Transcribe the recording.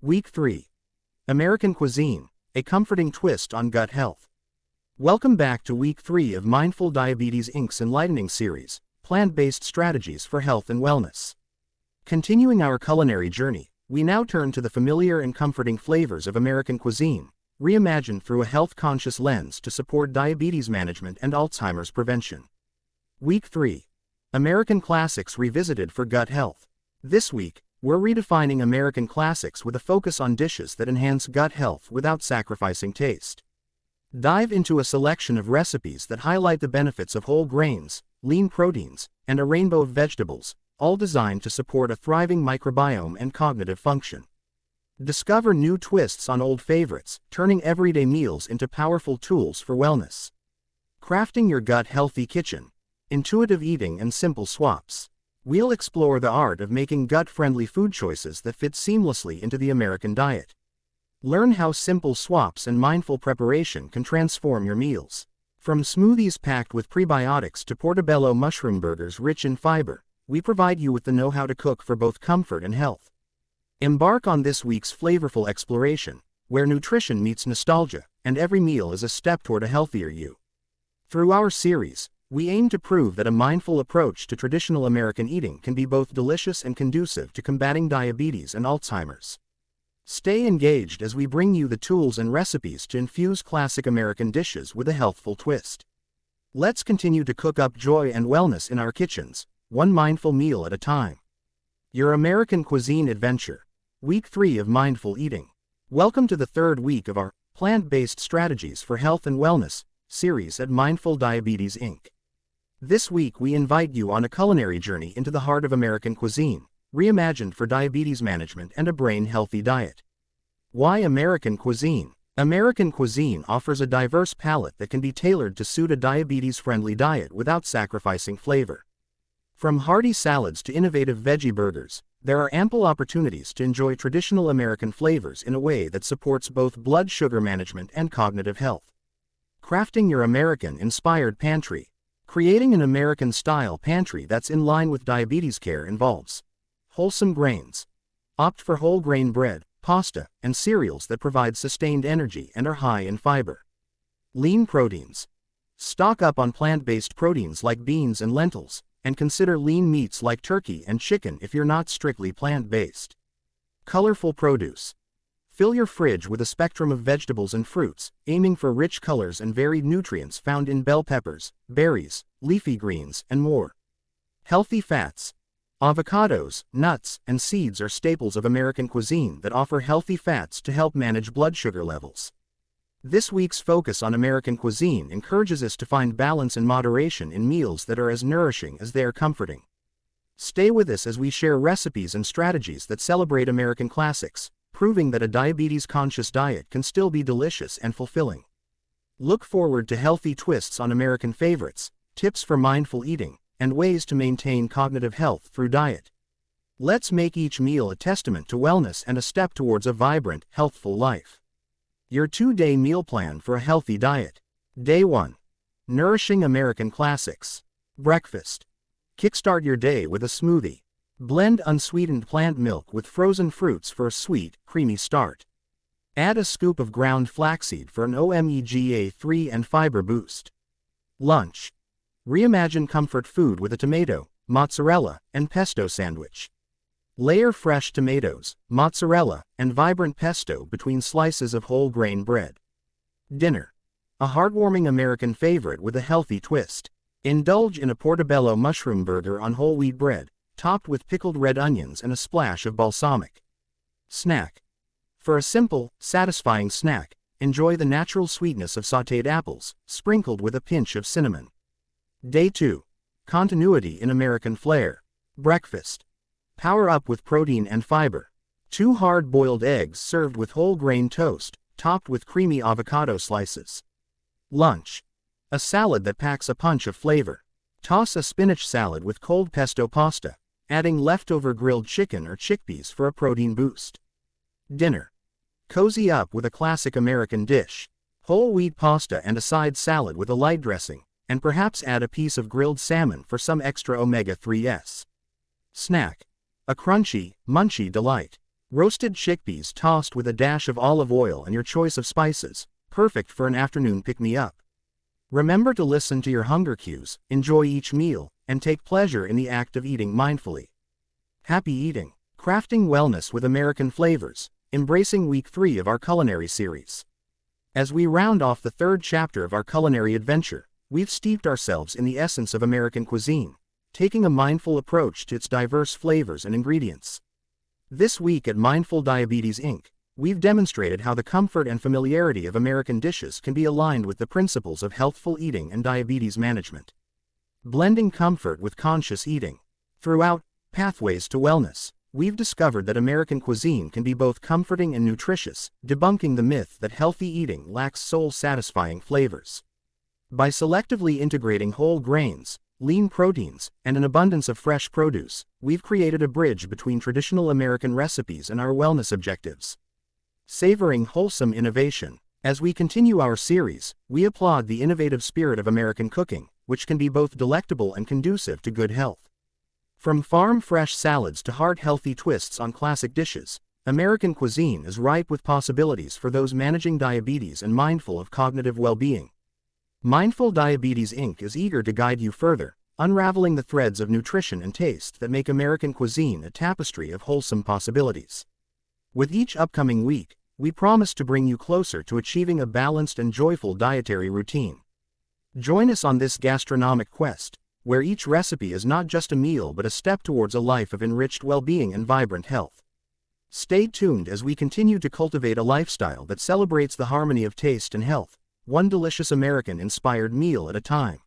Week 3. American Cuisine, a comforting twist on gut health. Welcome back to Week 3 of Mindful Diabetes Inc.'s enlightening series, Plant-Based Strategies for Health and Wellness. Continuing our culinary journey, we now turn to the familiar and comforting flavors of American cuisine, reimagined through a health-conscious lens to support diabetes management and Alzheimer's prevention. Week 3. American Classics Revisited for Gut Health. This week, we're redefining American classics with a focus on dishes that enhance gut health without sacrificing taste. Dive into a selection of recipes that highlight the benefits of whole grains, lean proteins, and a rainbow of vegetables, all designed to support a thriving microbiome and cognitive function. Discover new twists on old favorites, turning everyday meals into powerful tools for wellness. Crafting your gut-healthy kitchen. Intuitive eating and simple swaps. We'll explore the art of making gut-friendly food choices that fit seamlessly into the American diet. Learn how simple swaps and mindful preparation can transform your meals. From smoothies packed with prebiotics to portobello mushroom burgers rich in fiber, we provide you with the know-how to cook for both comfort and health. Embark on this week's flavorful exploration, where nutrition meets nostalgia, and every meal is a step toward a healthier you. Through our series, we aim to prove that a mindful approach to traditional American eating can be both delicious and conducive to combating diabetes and Alzheimer's. Stay engaged as we bring you the tools and recipes to infuse classic American dishes with a healthful twist. Let's continue to cook up joy and wellness in our kitchens, one mindful meal at a time. Your American Cuisine Adventure. Week 3 of Mindful Eating. Welcome to the third week of our Plant-Based Strategies for Health and Wellness series at Mindful Diabetes Inc. This week we invite you on a culinary journey into the heart of American cuisine, reimagined for diabetes management and a brain-healthy diet. Why American cuisine? American cuisine offers a diverse palette that can be tailored to suit a diabetes-friendly diet without sacrificing flavor. From hearty salads to innovative veggie burgers, there are ample opportunities to enjoy traditional American flavors in a way that supports both blood sugar management and cognitive health. Crafting your American-inspired pantry. Creating an American-style pantry that's in line with diabetes care involves wholesome grains. Opt for whole grain bread, pasta, and cereals that provide sustained energy and are high in fiber. Lean proteins. Stock up on plant-based proteins like beans and lentils, and consider lean meats like turkey and chicken if you're not strictly plant-based. Colorful produce. Fill your fridge with a spectrum of vegetables and fruits, aiming for rich colors and varied nutrients found in bell peppers, berries, leafy greens, and more. Healthy fats. Avocados, nuts, and seeds are staples of American cuisine that offer healthy fats to help manage blood sugar levels. This week's focus on American cuisine encourages us to find balance and moderation in meals that are as nourishing as they are comforting. Stay with us as we share recipes and strategies that celebrate American classics, proving that a diabetes-conscious diet can still be delicious and fulfilling. Look forward to healthy twists on American favorites, tips for mindful eating, and ways to maintain cognitive health through diet. Let's make each meal a testament to wellness and a step towards a vibrant, healthful life. Your 2-day meal plan for a healthy diet. Day 1. Nourishing American classics. Breakfast. Kickstart your day with a smoothie. Blend unsweetened plant milk with frozen fruits for a sweet, creamy start. Add a scoop of ground flaxseed for an omega-3 and fiber boost. Lunch. Reimagine comfort food with a tomato, mozzarella, and pesto sandwich. Layer fresh tomatoes, mozzarella, and vibrant pesto between slices of whole grain bread. Dinner. A heartwarming American favorite with a healthy twist. Indulge in a portobello mushroom burger on whole wheat bread, topped with pickled red onions and a splash of balsamic. Snack. For a simple, satisfying snack, enjoy the natural sweetness of sautéed apples, sprinkled with a pinch of cinnamon. Day 2. Continuity in American flair. Breakfast. Power up with protein and fiber. 2 hard-boiled eggs served with whole grain toast, topped with creamy avocado slices. Lunch. A salad that packs a punch of flavor. Toss a spinach salad with cold pesto pasta, adding leftover grilled chicken or chickpeas for a protein boost. Dinner. Cozy up with a classic American dish. Whole wheat pasta and a side salad with a light dressing, and perhaps add a piece of grilled salmon for some extra omega-3s. Snack. A crunchy, munchy delight. Roasted chickpeas tossed with a dash of olive oil and your choice of spices, perfect for an afternoon pick-me-up. Remember to listen to your hunger cues, enjoy each meal, and take pleasure in the act of eating mindfully. Happy eating! Crafting wellness with American flavors, embracing week 3 of our culinary series. As we round off the 3rd chapter of our culinary adventure, we've steeped ourselves in the essence of American cuisine, taking a mindful approach to its diverse flavors and ingredients. This week at Mindful Diabetes Inc., we've demonstrated how the comfort and familiarity of American dishes can be aligned with the principles of healthful eating and diabetes management. Blending comfort with conscious eating. Throughout Pathways to Wellness, we've discovered that American cuisine can be both comforting and nutritious, debunking the myth that healthy eating lacks soul-satisfying flavors. By selectively integrating whole grains, lean proteins, and an abundance of fresh produce, we've created a bridge between traditional American recipes and our wellness objectives. Savoring wholesome innovation. As we continue our series, we applaud the innovative spirit of American cooking, which can be both delectable and conducive to good health. From farm-fresh salads to heart-healthy twists on classic dishes, American cuisine is ripe with possibilities for those managing diabetes and mindful of cognitive well-being. Mindful Diabetes Inc. is eager to guide you further, unraveling the threads of nutrition and taste that make American cuisine a tapestry of wholesome possibilities. With each upcoming week, we promise to bring you closer to achieving a balanced and joyful dietary routine. Join us on this gastronomic quest, where each recipe is not just a meal but a step towards a life of enriched well-being and vibrant health. Stay tuned as we continue to cultivate a lifestyle that celebrates the harmony of taste and health, one delicious American-inspired meal at a time.